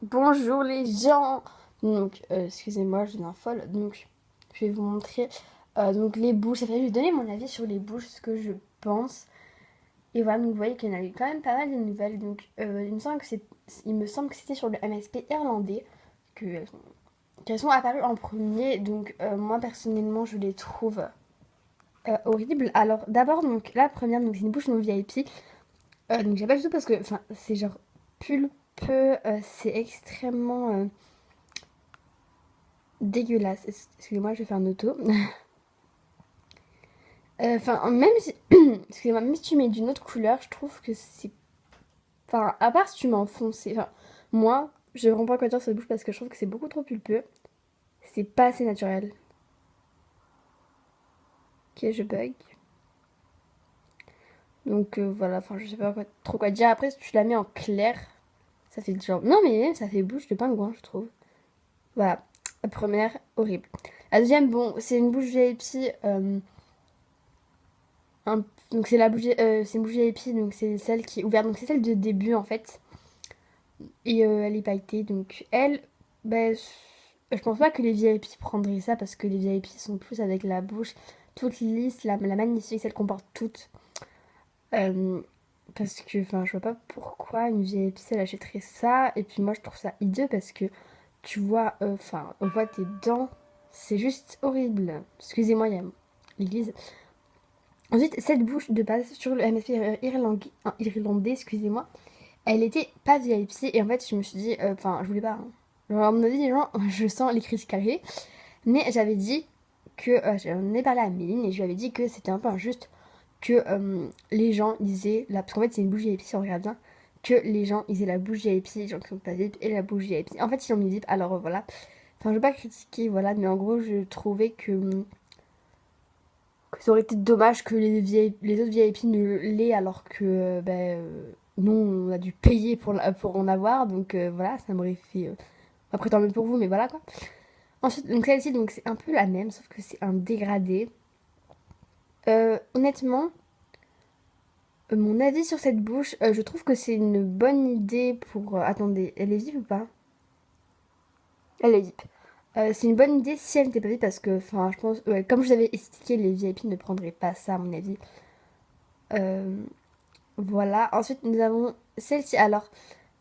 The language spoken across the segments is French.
Bonjour les gens. Donc, excusez-moi, je deviens folle. Donc, je vais vous montrer donc les bouches. Je vais donner mon avis sur les bouches, ce que je pense. Et voilà, donc vous voyez qu'il y en a eu quand même pas mal de nouvelles. Donc, il me semble que c'était sur le MSP irlandais que qu'elles sont apparues en premier. Donc, moi personnellement, je les trouve horribles. Alors, d'abord, donc la première, donc c'est une bouche non VIP. Donc, j'aime pas du tout parce que, enfin, c'est genre pulpeux, c'est extrêmement dégueulasse. Excusez-moi, je vais faire un auto. Enfin, même si. Excusez-moi, même si tu mets d'une autre couleur, je trouve que c'est. Enfin, à part si tu mets en foncé. Enfin, moi, je ne vraiment pas quoi dire sur cette bouche parce que je trouve que c'est beaucoup trop pulpeux. C'est pas assez naturel. Ok, je bug. Donc voilà, enfin, je sais pas trop quoi dire. Après, si tu la mets en clair, ça fait genre. Non, mais même ça fait bouche de pingouin, je trouve. Voilà. La première, horrible. La deuxième, bon, c'est une bouche VIP. un- Donc c'est c'est une bouche VIP, donc c'est celle qui est ouverte. Donc c'est celle de début en fait. Et elle est pailletée. Donc elle, ben, je pense pas que les VIP prendraient ça parce que les VIP sont plus avec la bouche toute lisse, la magnifique, celle qu'on porte toutes. Euh, Parce que, enfin, je vois pas pourquoi une VIP elle achèterait ça. Et puis moi je trouve ça hideux parce que tu vois, enfin, on voit tes dents. C'est juste horrible. Excusez-moi, il y a l'église. Ensuite, cette bouche de base sur le MSP irlandais, excusez-moi, elle était pas VIP et en fait je me suis dit, enfin je voulais pas, hein. Genre, à mon avis les gens, je sens les critiques arriver, mais j'avais dit que, j'en ai parlé à Méline et je lui avais dit que c'était un peu injuste que les gens disaient, parce qu'en fait c'est une bouche VIP si on regarde bien, que les gens ils aient la bouche VIP, les gens qui sont pas VIP et la bouche VIP. En fait ils ont mis VIP, alors voilà, enfin je veux pas critiquer, voilà, mais en gros je trouvais que ça aurait été dommage que les autres VIP ne l'aient alors que nous on a dû payer pour en avoir donc voilà ça m'aurait fait après tant mieux pour vous mais voilà quoi. Ensuite donc celle-ci donc c'est un peu la même sauf que c'est un dégradé. Honnêtement mon avis sur cette bouche je trouve que c'est une bonne idée pour attendez elle est vive ou pas? Elle est vive. C'est une bonne idée si elle n'était pas vive parce que enfin je pense ouais, comme je vous avais expliqué les VIP ne prendraient pas ça à mon avis. Euh, Voilà, ensuite nous avons celle-ci. Alors,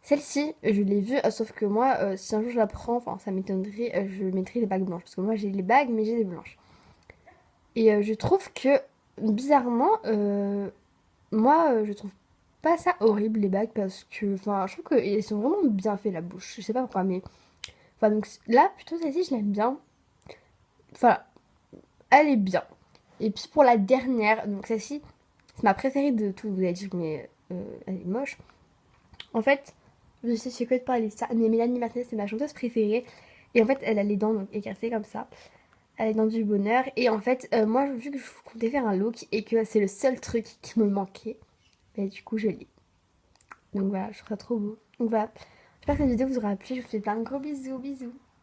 celle-ci, je l'ai vue, sauf que moi, si un jour je la prends, enfin ça m'étonnerait, je mettrai les bagues blanches. Parce que moi j'ai les bagues, mais j'ai les blanches. Et je trouve que, bizarrement, moi je trouve pas ça horrible les bagues parce que, enfin, je trouve qu'elles sont vraiment bien faites la bouche. Je sais pas pourquoi, mais. Enfin, donc là, plutôt celle-ci, je l'aime bien. Enfin, elle est bien. Et puis pour la dernière, donc celle-ci, c'est ma préférée de tout. Vous allez dire, mais elle est moche. En fait, je sais que de parler de ça, mais Mélanie Martinez, c'est ma chanteuse préférée. Et en fait, elle a les dents donc écartées comme ça. Elle a les dents du bonheur. Et en fait, moi, vu que je comptais faire un look et que c'est le seul truc qui me manquait, et du coup, je l'ai. Donc voilà, je trouve ça trop beau. Donc voilà. J'espère que cette vidéo vous aura plu. Je vous fais plein de gros bisous, bisous.